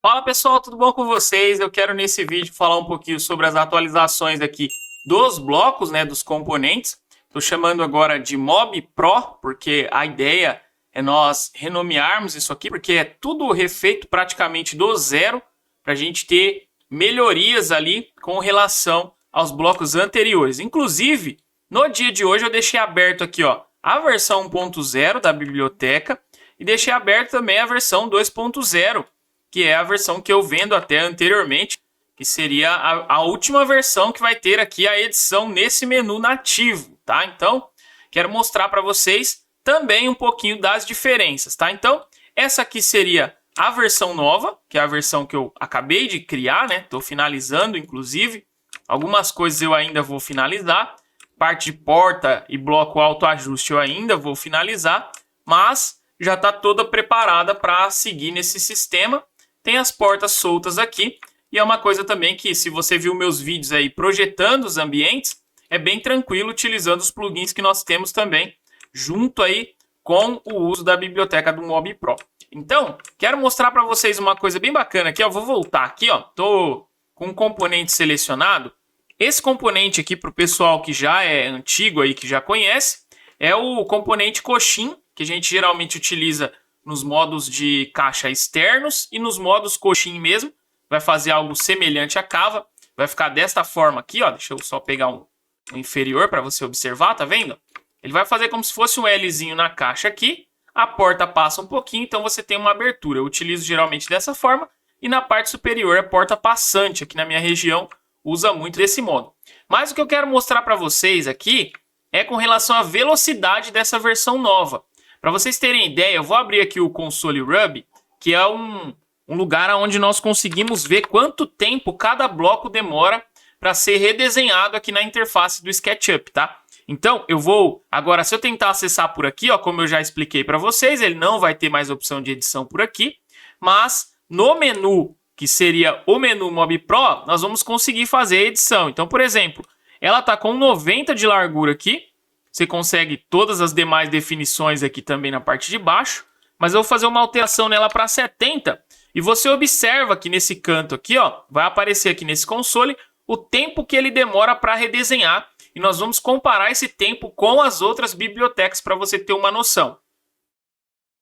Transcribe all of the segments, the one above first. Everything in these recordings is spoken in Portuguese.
Fala pessoal, tudo bom com vocês? Eu quero nesse vídeo falar um pouquinho sobre as atualizações aqui dos blocos, né, dos componentes. Estou chamando agora de Mob Pro, porque a ideia é nós renomearmos isso aqui, porque é tudo refeito praticamente do zero, para a gente ter melhorias ali com relação aos blocos anteriores. Inclusive, no dia de hoje eu deixei aberto aqui, ó, a versão 1.0 da biblioteca e deixei aberto também a versão 2.0, que é a versão que eu vendo até anteriormente, que seria a última versão que vai ter aqui a edição nesse menu nativo, tá? Então, quero mostrar para vocês também um pouquinho das diferenças, tá? Então, essa aqui seria a versão nova, que é a versão que eu acabei de criar, né? Estou finalizando, inclusive. Algumas coisas eu ainda vou finalizar. Parte de porta e bloco autoajuste eu ainda vou finalizar, mas já está toda preparada para seguir nesse sistema. Tem as portas soltas aqui, e é uma coisa também que, se você viu meus vídeos aí projetando os ambientes, é bem tranquilo utilizando os plugins que nós temos também, junto aí com o uso da biblioteca do Mob Pro. Então, quero mostrar para vocês uma coisa bem bacana aqui, ó. Vou voltar aqui, ó. Tô com um componente selecionado. Esse componente aqui, para o pessoal que já é antigo aí, que já conhece, é o componente coxim, que a gente geralmente utiliza nos modos de caixa externos e nos modos coxim mesmo. Vai fazer algo semelhante à cava. Vai ficar desta forma aqui, ó. Deixa eu só pegar um inferior para você observar, tá vendo? Ele vai fazer como se fosse um Lzinho na caixa aqui. A porta passa um pouquinho, então você tem uma abertura. Eu utilizo geralmente dessa forma. E na parte superior é porta passante. Aqui na minha região usa muito desse modo. Mas o que eu quero mostrar para vocês aqui é com relação à velocidade dessa versão nova. Para vocês terem ideia, eu vou abrir aqui o Console Rub, que é um lugar onde nós conseguimos ver quanto tempo cada bloco demora para ser redesenhado aqui na interface do SketchUp, tá? Então, eu vou... Agora, se eu tentar acessar por aqui, ó, como eu já expliquei para vocês, ele não vai ter mais opção de edição por aqui, mas no menu, que seria o menu Mob Pro, nós vamos conseguir fazer a edição. Então, por exemplo, ela está com 90 de largura aqui. Você consegue todas as demais definições aqui também na parte de baixo. Mas eu vou fazer uma alteração nela para 70. E você observa que nesse canto aqui, ó, vai aparecer aqui nesse console o tempo que ele demora para redesenhar. E nós vamos comparar esse tempo com as outras bibliotecas para você ter uma noção.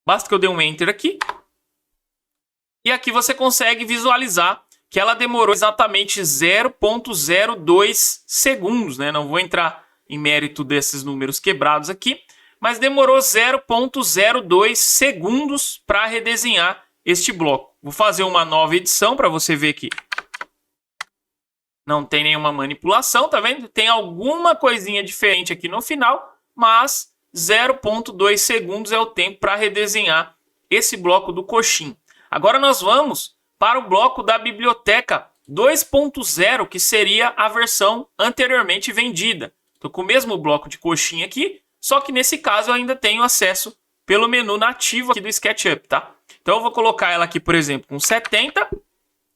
Basta que eu dê um Enter aqui. E aqui você consegue visualizar que ela demorou exatamente 0,02 segundos, né? Não vou entrar em mérito desses números quebrados aqui, mas demorou 0,02 segundos para redesenhar este bloco. Vou fazer uma nova edição para você ver que não tem nenhuma manipulação, tá vendo? Tem alguma coisinha diferente aqui no final, mas 0,2 segundos é o tempo para redesenhar esse bloco do coxim. Agora nós vamos para o bloco da biblioteca 2.0, que seria a versão anteriormente vendida. Estou com o mesmo bloco de coxinha aqui, só que nesse caso eu ainda tenho acesso pelo menu nativo aqui do SketchUp, tá? Então eu vou colocar ela aqui, por exemplo, com 70.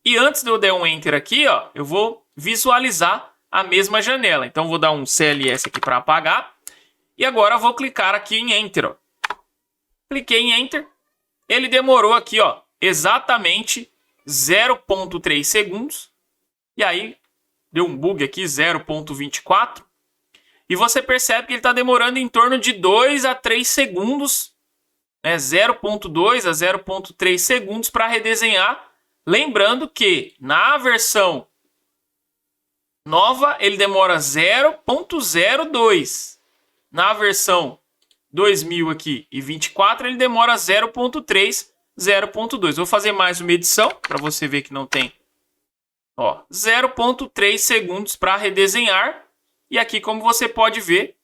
E antes de eu dar um Enter aqui, ó, eu vou visualizar a mesma janela. Então eu vou dar um CLS aqui para apagar. E agora eu vou clicar aqui em Enter, ó. Cliquei em Enter. Ele demorou aqui, ó, exatamente 0,3 segundos. E aí deu um bug aqui, 0,24. E você percebe que ele está demorando em torno de 2 a 3 segundos, né? 0,2 a 0,3 segundos para redesenhar. Lembrando que na versão nova ele demora 0,02. Na versão 2000 aqui e 24 ele demora 0,3, 0,2. Vou fazer mais uma edição para você ver que não tem. Ó, 0,3 segundos para redesenhar. E aqui, como você pode ver,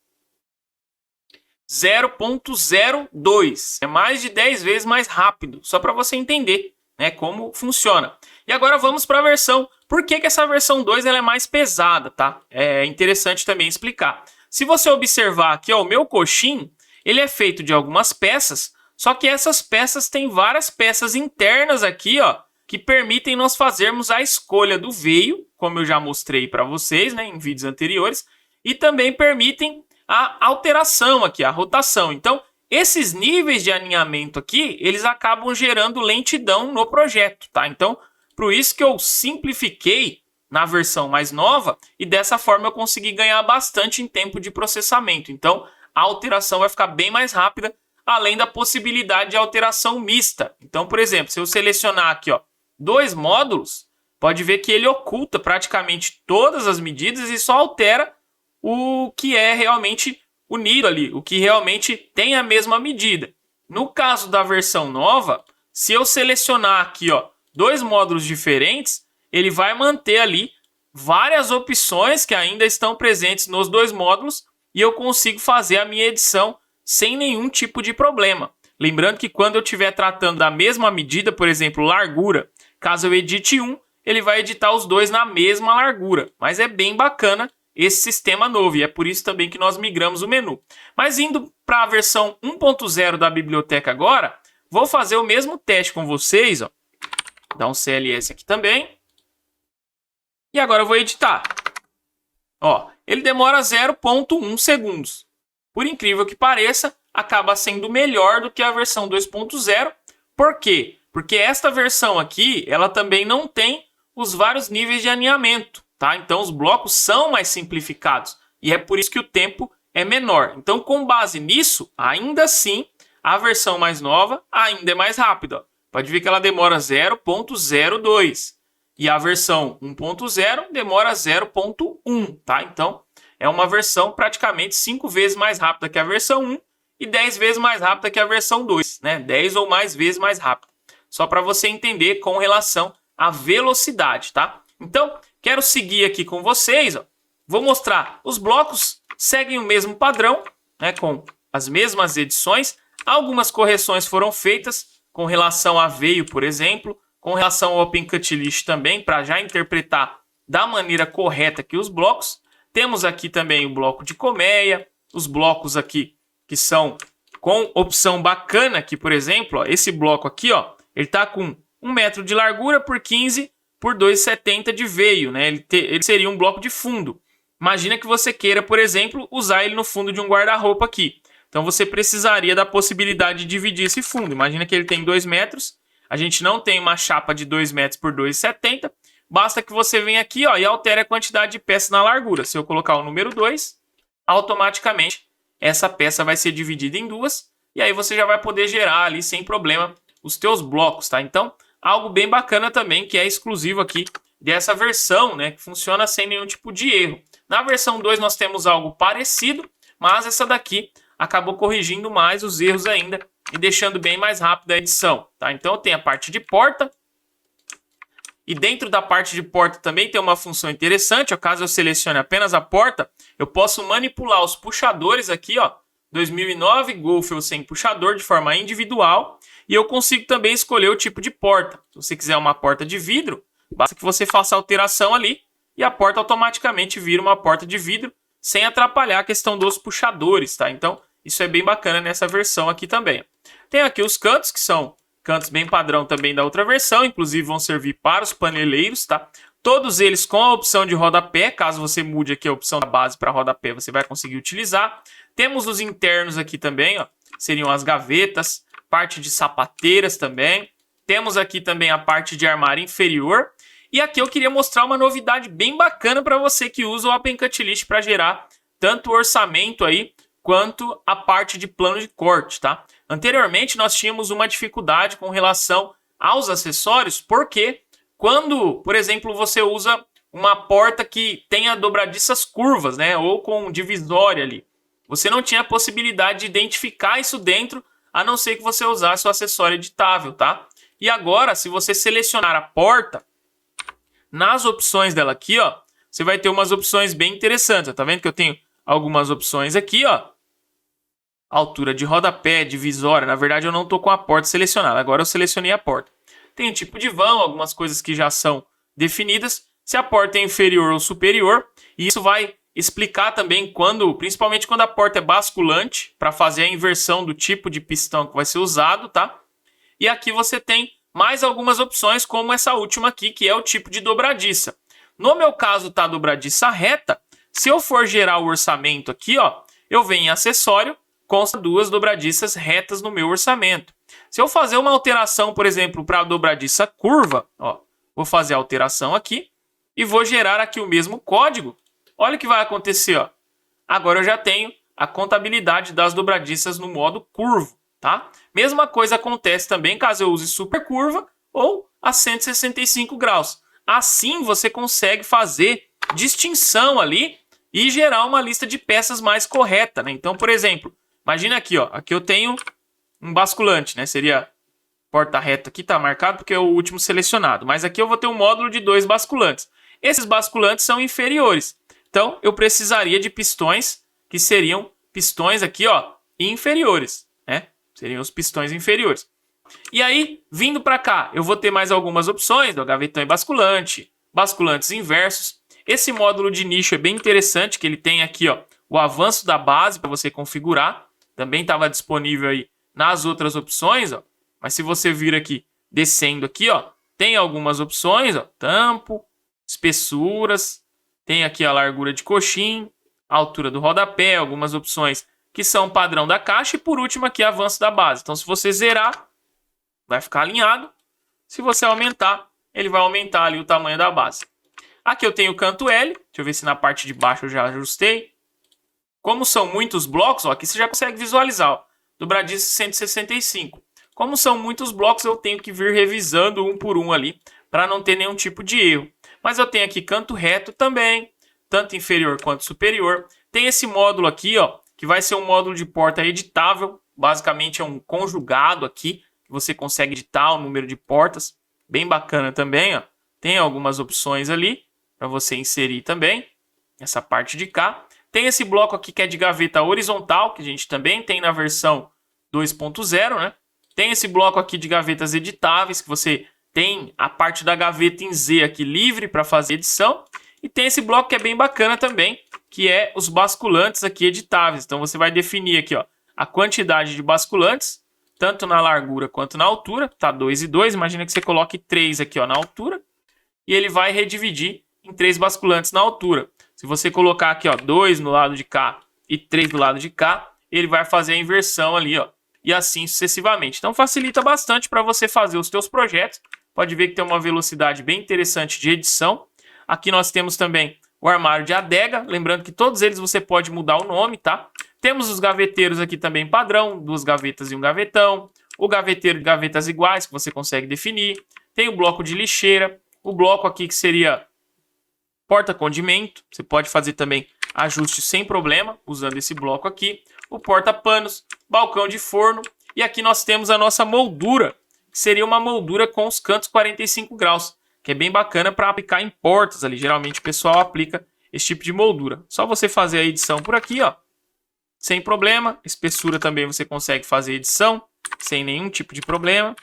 0,02. É mais de 10 vezes mais rápido. Só para você entender, né, como funciona. E agora vamos para a versão. Por que essa versão 2 ela é mais pesada, tá? É interessante também explicar. Se você observar aqui, ó, o meu coxim, ele é feito de algumas peças. Só que essas peças têm várias peças internas aqui, ó, que permitem nós fazermos a escolha do veio, como eu já mostrei para vocês, né, em vídeos anteriores, e também permitem a alteração aqui, a rotação. Então, Esses níveis de alinhamento aqui, eles acabam gerando lentidão no projeto, tá? Então, Por isso que eu simplifiquei na versão mais nova e dessa forma eu consegui ganhar bastante em tempo de processamento. Então, a alteração vai ficar bem mais rápida, além da possibilidade de alteração mista. Então, por exemplo, se eu selecionar aqui, ó, 2 módulos, pode ver que ele oculta praticamente todas as medidas e só altera o que é realmente unido ali, o que realmente tem a mesma medida. No caso da versão nova, se eu selecionar aqui, ó, 2 módulos diferentes, ele vai manter ali várias opções que ainda estão presentes nos 2 módulos e eu consigo fazer a minha edição sem nenhum tipo de problema. Lembrando que quando eu estiver tratando da mesma medida, por exemplo, largura, caso eu edite um, ele vai editar os 2 na mesma largura. Mas é bem bacana esse sistema novo e é por isso também que nós migramos o menu. Mas indo para a versão 1.0 da biblioteca agora, vou fazer o mesmo teste com vocês. Ó. Dá um CLS aqui também. E agora eu vou editar. Ó, ele demora 0.1 segundos. Por incrível que pareça, acaba sendo melhor do que a versão 2.0. Por quê? Porque esta versão aqui, ela também não tem os vários níveis de alinhamento, tá? Então os blocos são mais simplificados e é por isso que o tempo é menor. Então, com base nisso, ainda assim, a versão mais nova ainda é mais rápida. Ó. Pode ver que ela demora 0.02 e a versão 1.0 demora 0.1, tá? Então, é uma versão praticamente 5 vezes mais rápida que a versão 1 e 10 vezes mais rápida que a versão 2, né? 10 ou mais vezes mais rápida. Só para você entender com relação à velocidade, tá? Então, quero seguir aqui com vocês, ó. Vou mostrar os blocos seguem o mesmo padrão, né, com as mesmas edições. Algumas correções foram feitas com relação a veio, por exemplo, com relação ao Open Cut List também, para já interpretar da maneira correta aqui os blocos. Temos aqui também o bloco de colmeia, os blocos aqui que são com opção bacana aqui, por exemplo, ó, esse bloco aqui, ó, ele está com 1 metro de largura por 15 por 2,70 de veio, né? Ele seria um bloco de fundo. Imagina que você queira, por exemplo, usar ele no fundo de um guarda-roupa aqui. Então você precisaria da possibilidade de dividir esse fundo. Imagina que ele tem 2 metros, a gente não tem uma chapa de 2 metros por 2,70. Basta que você venha aqui, ó, e altere a quantidade de peças na largura. Se eu colocar o número 2, automaticamente essa peça vai ser dividida em 2. E aí você já vai poder gerar ali sem problema os teus blocos, tá? Então, algo bem bacana também que é exclusivo aqui dessa versão, né? Que funciona sem nenhum tipo de erro. Na versão 2 nós temos algo parecido, mas essa daqui acabou corrigindo mais os erros ainda e deixando bem mais rápida a edição, tá? Então tem a parte de porta e dentro da parte de porta também tem uma função interessante, ó, caso eu selecione apenas a porta, eu posso manipular os puxadores aqui, ó, 2009 Golf ou sem puxador de forma individual e eu consigo também escolher o tipo de porta. Se você quiser uma porta de vidro, basta que você faça a alteração ali e a porta automaticamente vira uma porta de vidro sem atrapalhar a questão dos puxadores, tá? Então, isso é bem bacana nessa versão aqui também. Tem aqui os cantos, que são cantos bem padrão também da outra versão, inclusive vão servir para os paneleiros, tá? Todos eles com a opção de rodapé, caso você mude aqui a opção da base para rodapé, você vai conseguir utilizar. Temos os internos aqui também, ó, seriam as gavetas, parte de sapateiras também. Temos aqui também a parte de armário inferior. E aqui eu queria mostrar uma novidade bem bacana para você que usa o Open Cut List para gerar tanto o orçamento aí, quanto a parte de plano de corte, tá? Anteriormente nós tínhamos uma dificuldade com relação aos acessórios, porque quando, por exemplo, você usa uma porta que tenha dobradiças curvas, né, ou com divisória ali, você não tinha a possibilidade de identificar isso dentro, a não ser que você usasse o acessório editável, tá? E agora, se você selecionar a porta, nas opções dela aqui, ó, você vai ter umas opções bem interessantes. Ó, tá vendo que eu tenho algumas opções aqui, ó. Altura de rodapé, divisória. Na verdade, eu não tô com a porta selecionada. Agora eu selecionei a porta. Tem o tipo de vão, algumas coisas que já são definidas. Se a porta é inferior ou superior. E isso vai explicar também quando, principalmente quando a porta é basculante, para fazer a inversão do tipo de pistão que vai ser usado, tá? E aqui você tem mais algumas opções, como essa última aqui, que é o tipo de dobradiça. No meu caso, tá dobradiça reta. Se eu for gerar o orçamento aqui, ó, eu venho em acessório, consta 2 dobradiças retas no meu orçamento. Se eu fazer uma alteração, por exemplo, para a dobradiça curva, ó, Vou fazer a alteração aqui e vou gerar aqui o mesmo código. Olha o que vai acontecer, ó. Agora eu já tenho a contabilidade das dobradiças no modo curvo, tá? Mesma coisa acontece também caso eu use super curva ou a 165 graus. Assim você consegue fazer distinção ali e gerar uma lista de peças mais correta, né? Então, por exemplo, imagina aqui, ó. Aqui eu tenho um basculante, né? Seria porta reta aqui, tá marcado porque é o último selecionado. Mas aqui eu vou ter um módulo de 2 basculantes. Esses basculantes são inferiores. Então, eu precisaria de pistões que seriam pistões aqui, ó, inferiores, né? Seriam os pistões inferiores. E aí, vindo para cá, eu vou ter mais algumas opções, do gavetão e basculante, basculantes inversos. Esse módulo de nicho é bem interessante, que ele tem aqui, ó, o avanço da base para você configurar. Também estava disponível aí nas outras opções, ó. Mas se você vir aqui, descendo aqui, ó, tem algumas opções, ó, tampo, espessuras, tem aqui a largura de coxim, a altura do rodapé, algumas opções que são padrão da caixa e por último aqui avanço da base. Então se você zerar, vai ficar alinhado. Se você aumentar, ele vai aumentar ali o tamanho da base. Aqui eu tenho o canto L, deixa eu ver se na parte de baixo eu já ajustei. Como são muitos blocos, ó, aqui você já consegue visualizar, ó, dobradiça 165. Como são muitos blocos, eu tenho que vir revisando um por um ali, para não ter nenhum tipo de erro. Mas eu tenho aqui canto reto também, tanto inferior quanto superior. Tem esse módulo aqui, ó, que vai ser um módulo de porta editável. Basicamente é um conjugado aqui, que você consegue editar o número de portas. Bem bacana também, ó. Tem algumas opções ali para você inserir também, essa parte de cá. Tem esse bloco aqui que é de gaveta horizontal, que a gente também tem na versão 2.0, né? Tem esse bloco aqui de gavetas editáveis, que você tem a parte da gaveta em Z aqui livre para fazer edição. E tem esse bloco que é bem bacana também, que é os basculantes aqui editáveis. Então você vai definir aqui, ó, a quantidade de basculantes, tanto na largura quanto na altura. Tá 2 e 2, imagina que você coloque 3 aqui, ó, na altura. E ele vai redividir em 3 basculantes na altura. Se você colocar aqui, ó, 2 no lado de cá e 3 do lado de cá, ele vai fazer a inversão ali, ó. E assim sucessivamente. Então facilita bastante para você fazer os seus projetos. Pode ver que tem uma velocidade bem interessante de edição. Aqui nós temos também o armário de adega. Lembrando que todos eles você pode mudar o nome, tá? Temos os gaveteiros aqui também padrão, 2 gavetas e um gavetão. O gaveteiro de gavetas iguais que você consegue definir. Tem o bloco de lixeira. O bloco aqui que seria porta-condimento. Você pode fazer também ajuste sem problema usando esse bloco aqui. O porta-panos, balcão de forno. E aqui nós temos a nossa moldura, que seria uma moldura com os cantos 45 graus, que é bem bacana para aplicar em portas ali. Geralmente o pessoal aplica esse tipo de moldura. Só você fazer a edição por aqui, ó, sem problema. Espessura também você consegue fazer edição sem nenhum tipo de problema.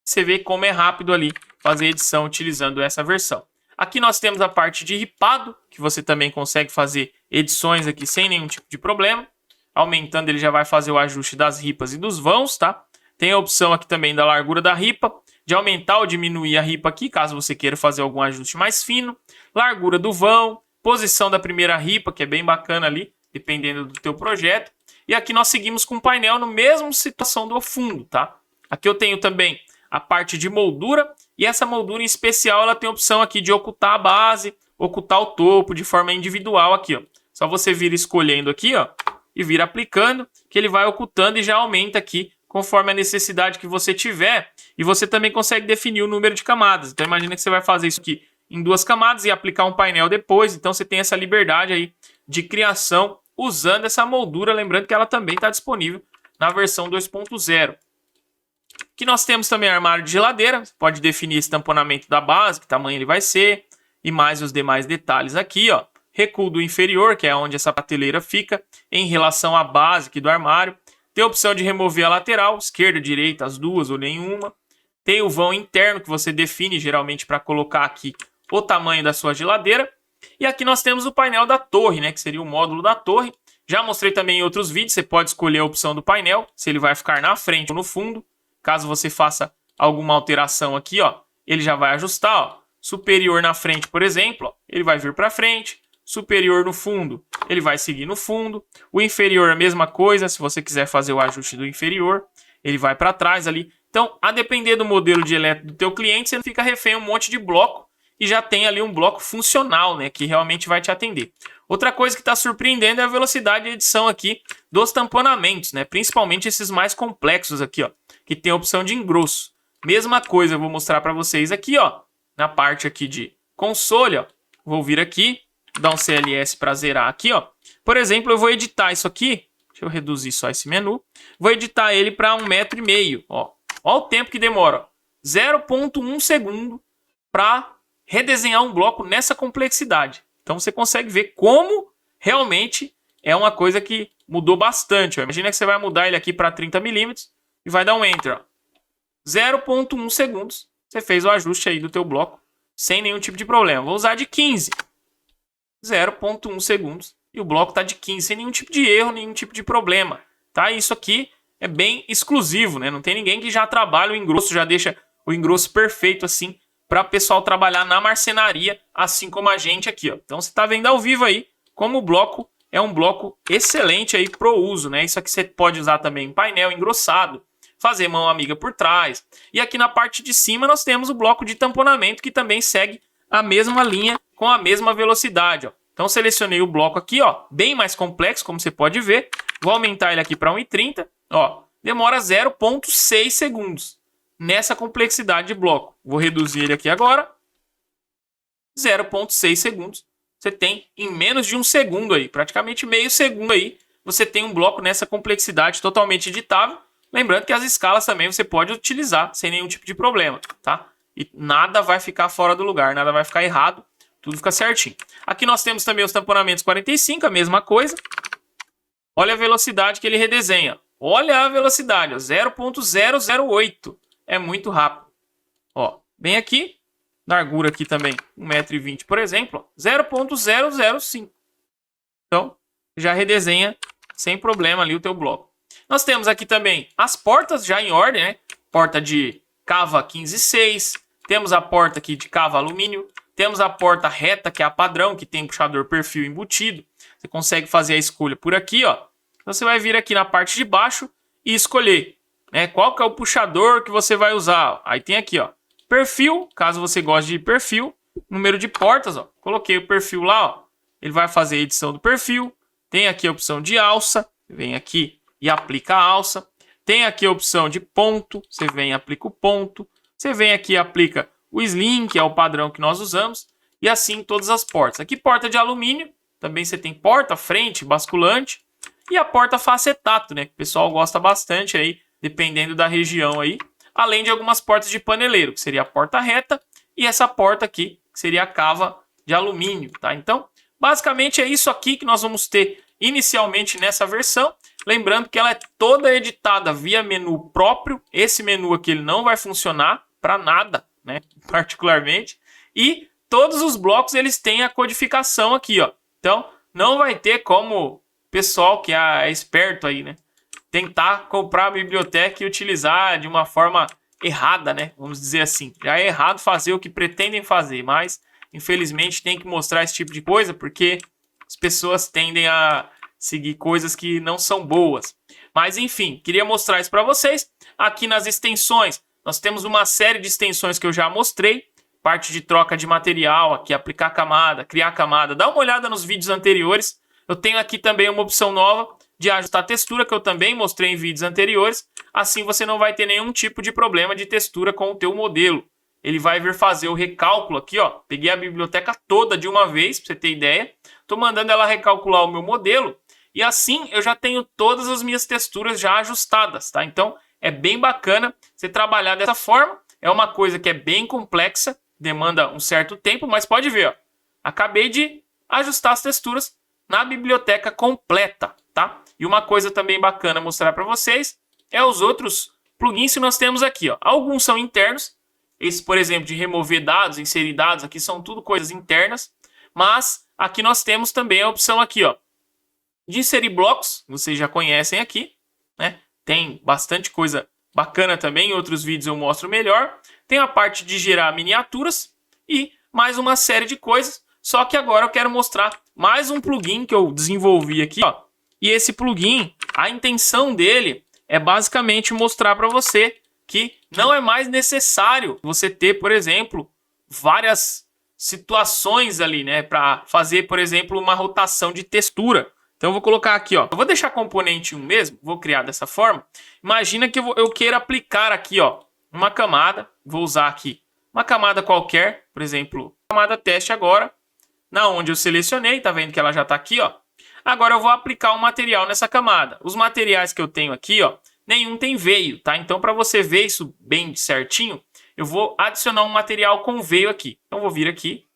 Você vê como é rápido ali fazer edição utilizando essa versão. Aqui nós temos a parte de ripado, que você também consegue fazer edições aqui sem nenhum tipo de problema. Aumentando, ele já vai fazer o ajuste das ripas e dos vãos, tá? Tem a opção aqui também da largura da ripa, de aumentar ou diminuir a ripa aqui, caso você queira fazer algum ajuste mais fino. Largura do vão, posição da primeira ripa, que é bem bacana ali, dependendo do teu projeto. E aqui nós seguimos com o painel no mesmo situação do fundo, tá? Aqui eu tenho também a parte de moldura, e essa moldura em especial ela tem a opção aqui de ocultar a base, ocultar o topo de forma individual aqui, ó. Só você vir escolhendo aqui, ó, e vir aplicando, que ele vai ocultando e já aumenta aqui conforme a necessidade que você tiver. E você também consegue definir o número de camadas. Então imagina que você vai fazer isso aqui em 2 camadas e aplicar um painel depois. Então você tem essa liberdade aí de criação usando essa moldura. Lembrando que ela também está disponível na versão 2.0. Aqui nós temos também armário de geladeira. Você pode definir esse tamponamento da base, que tamanho ele vai ser, e mais os demais detalhes aqui, ó. Recuo do inferior, que é onde essa prateleira fica, em relação à base aqui do armário. Tem a opção de remover a lateral, esquerda, direita, as duas ou nenhuma. Tem o vão interno, que você define geralmente para colocar aqui o tamanho da sua geladeira. E aqui nós temos o painel da torre, né, que seria o módulo da torre. Já mostrei também em outros vídeos, você pode escolher a opção do painel, se ele vai ficar na frente ou no fundo. Caso você faça alguma alteração aqui, ó, ele já vai ajustar, ó. Superior na frente, por exemplo, ó, ele vai vir para frente. Superior no fundo, ele vai seguir no fundo. O inferior, a mesma coisa, se você quiser fazer o ajuste do inferior, ele vai para trás ali. Então, a depender do modelo de eletro do teu cliente, você não fica refém a um monte de bloco e já tem ali um bloco funcional, né, que realmente vai te atender. Outra coisa que está surpreendendo é a velocidade de edição aqui dos tamponamentos, né, principalmente esses mais complexos aqui, ó, que tem a opção de engrosso. Mesma coisa eu vou mostrar para vocês aqui, ó, na parte aqui de console, ó. Vou vir aqui, dar um CLS para zerar aqui, ó. Por exemplo, eu vou editar isso aqui. Deixa eu reduzir só esse menu. Vou editar ele para 1,5 m, ó. Ó o tempo que demora, 0,1 segundo para redesenhar um bloco nessa complexidade. Então você consegue ver como realmente é uma coisa que mudou bastante. Ó. Imagina que você vai mudar ele aqui para 30 mm e vai dar um Enter. 0,1 segundos. Você fez o ajuste aí do teu bloco sem nenhum tipo de problema. Vou usar de 15. 0,1 segundos. E o bloco está de 15 sem nenhum tipo de erro, nenhum tipo de problema. Tá? Isso aqui é bem exclusivo, né? Não tem ninguém que já trabalha o engrosso, já deixa o engrosso perfeito assim para o pessoal trabalhar na marcenaria, assim como a gente aqui, ó. Então você está vendo ao vivo aí como o bloco é um bloco excelente aí pro uso, né? Isso aqui você pode usar também em painel engrossado, fazer mão amiga por trás. E aqui na parte de cima nós temos o bloco de tamponamento que também segue a mesma linha com a mesma velocidade, ó. Então selecionei o bloco aqui, ó, bem mais complexo, como você pode ver. Vou aumentar ele aqui para 1,30, ó. Demora 0,6 segundos nessa complexidade de bloco. Vou reduzir ele aqui agora. 0,6 segundos. Você tem em menos de um segundo aí, praticamente meio segundo aí, você tem um bloco nessa complexidade totalmente editável. Lembrando que as escalas também você pode utilizar sem nenhum tipo de problema, tá? E nada vai ficar fora do lugar, nada vai ficar errado, tudo fica certinho. Aqui nós temos também os tamponamentos 45, a mesma coisa. Olha a velocidade que ele redesenha. Olha a velocidade, 0,008. É muito rápido. Ó, bem aqui, largura aqui também, 1,20 m, por exemplo, 0,005. Então, já redesenha sem problema ali o teu bloco. Nós temos aqui também as portas já em ordem, né? Porta de cava 15/6, temos a porta aqui de cava alumínio, temos a porta reta, que é a padrão, que tem puxador perfil embutido. Você consegue fazer a escolha por aqui, ó. Então, você vai vir aqui na parte de baixo e escolher, né, qual que é o puxador que você vai usar. Aí tem aqui, ó, perfil, caso você goste de perfil, número de portas, ó. Coloquei o perfil lá, ó. Ele vai fazer a edição do perfil. Tem aqui a opção de alça, vem aqui e aplica a alça. Tem aqui a opção de ponto, você vem e aplica o ponto. Você vem aqui e aplica o slim, que é o padrão que nós usamos, e assim todas as portas. Aqui porta de alumínio, também você tem porta, frente, basculante, e a porta facetato, né, que o pessoal gosta bastante aí, dependendo da região aí, além de algumas portas de paneleiro, que seria a porta reta, e essa porta aqui, que seria a cava de alumínio, tá? Então, basicamente é isso aqui que nós vamos ter inicialmente nessa versão. Lembrando que ela é toda editada via menu próprio. Esse menu aqui ele não vai funcionar para nada, né? Particularmente. E todos os blocos eles têm a codificação aqui, ó. Então não vai ter como o pessoal que é esperto aí, né, tentar comprar a biblioteca e utilizar de uma forma errada, né? Vamos dizer assim. Já é errado fazer o que pretendem fazer, mas infelizmente tem que mostrar esse tipo de coisa porque as pessoas tendem a seguir coisas que não são boas. Mas enfim, queria mostrar isso para vocês. Aqui nas extensões, nós temos uma série de extensões que eu já mostrei. Parte de troca de material, aqui aplicar camada, criar camada. Dá uma olhada nos vídeos anteriores. Eu tenho aqui também uma opção nova de ajustar a textura, que eu também mostrei em vídeos anteriores. Assim você não vai ter nenhum tipo de problema de textura com o teu modelo. Ele vai vir fazer o recálculo aqui, ó. Peguei a biblioteca toda de uma vez, para você ter ideia. Estou mandando ela recalcular o meu modelo. E assim eu já tenho todas as minhas texturas já ajustadas, tá? Então é bem bacana você trabalhar dessa forma. É uma coisa que é bem complexa, demanda um certo tempo, mas pode ver, ó. Acabei de ajustar as texturas na biblioteca completa, tá? E uma coisa também bacana mostrar para vocês é os outros plugins que nós temos aqui, ó. Alguns são internos. Esse, por exemplo, de remover dados, inserir dados, aqui são tudo coisas internas. Mas aqui nós temos também a opção aqui, ó, de inserir blocos. Vocês já conhecem aqui, né? Tem bastante coisa bacana também. Em outros vídeos eu mostro melhor. Tem a parte de gerar miniaturas e mais uma série de coisas. Só que agora eu quero mostrar mais um plugin que eu desenvolvi aqui, ó. E esse plugin, a intenção dele é basicamente mostrar para você que não é mais necessário você ter, por exemplo, várias situações ali, né, para fazer, por exemplo, uma rotação de textura. Então eu vou colocar aqui, ó, eu vou deixar componente 1 mesmo, vou criar dessa forma. Imagina que eu queira aplicar aqui, ó, uma camada, vou usar aqui uma camada qualquer, por exemplo, camada teste agora, na onde eu selecionei, tá vendo que ela já tá aqui, ó. Agora eu vou aplicar um material nessa camada. Os materiais que eu tenho aqui, ó, nenhum tem veio, tá? Então para você ver isso bem certinho, eu vou adicionar um material com veio aqui. Então vou vir aqui,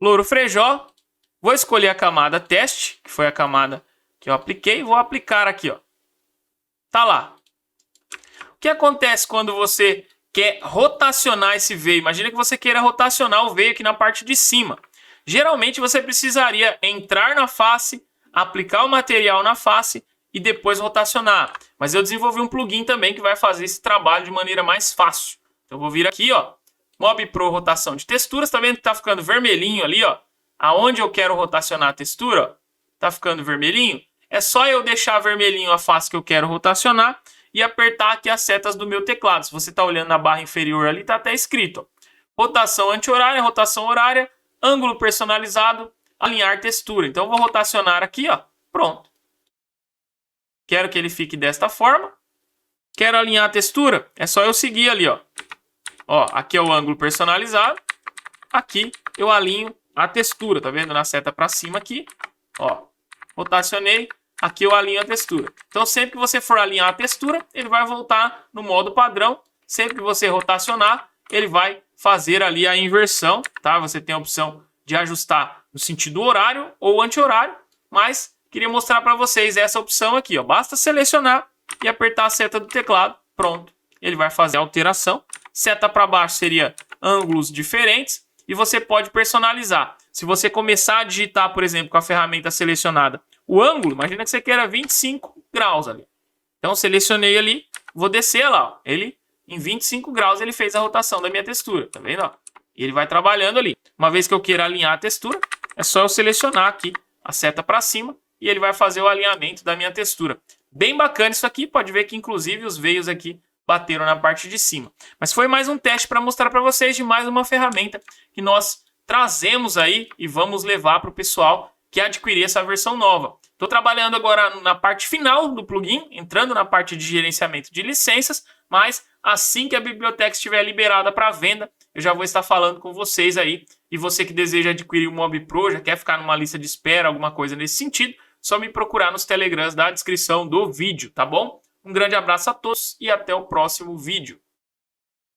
louro frejó, vou escolher a camada teste, que foi a camada que eu apliquei, vou aplicar aqui, ó. Tá lá. O que acontece quando você quer rotacionar esse veio? Imagina que você queira rotacionar o veio aqui na parte de cima. Geralmente você precisaria entrar na face, aplicar o material na face e depois rotacionar. Mas eu desenvolvi um plugin também que vai fazer esse trabalho de maneira mais fácil. Então eu vou vir aqui, ó, Mob Pro rotação de texturas, tá vendo que tá ficando vermelhinho ali, ó. Aonde eu quero rotacionar a textura, ó, tá ficando vermelhinho. É só eu deixar vermelhinho a face que eu quero rotacionar e apertar aqui as setas do meu teclado. Se você tá olhando na barra inferior ali, tá até escrito, ó, rotação anti-horária, rotação horária, ângulo personalizado, alinhar textura. Então eu vou rotacionar aqui, ó, pronto. Quero que ele fique desta forma. Quero alinhar a textura, é só eu seguir ali, ó. Ó, aqui é o ângulo personalizado. Aqui eu alinho a textura, tá vendo? Na seta para cima aqui, ó. Rotacionei, aqui eu alinho a textura. Então sempre que você for alinhar a textura, ele vai voltar no modo padrão. Sempre que você rotacionar, ele vai fazer ali a inversão, tá? Você tem a opção de ajustar no sentido horário ou anti-horário, mas queria mostrar para vocês essa opção aqui, ó. Basta selecionar e apertar a seta do teclado, pronto. Ele vai fazer a alteração. Seta para baixo seria ângulos diferentes e você pode personalizar. Se você começar a digitar, por exemplo, com a ferramenta selecionada, o ângulo, imagina que você queira 25 graus ali. Então selecionei ali, vou descer lá, ó. Ele em 25 graus ele fez a rotação da minha textura, tá vendo? Ó? E ele vai trabalhando ali. Uma vez que eu queira alinhar a textura, é só eu selecionar aqui a seta para cima e ele vai fazer o alinhamento da minha textura. Bem bacana isso aqui, pode ver que inclusive os veios aqui bateram na parte de cima. Mas foi mais um teste para mostrar para vocês de mais uma ferramenta que nós trazemos aí e vamos levar para o pessoal que adquirir essa versão nova. Estou trabalhando agora na parte final do plugin, entrando na parte de gerenciamento de licenças, mas assim que a biblioteca estiver liberada para venda, eu já vou estar falando com vocês aí. E você que deseja adquirir o Mob Pro, já quer ficar numa lista de espera, alguma coisa nesse sentido, só me procurar nos Telegrams da descrição do vídeo, tá bom? Um grande abraço a todos e até o próximo vídeo.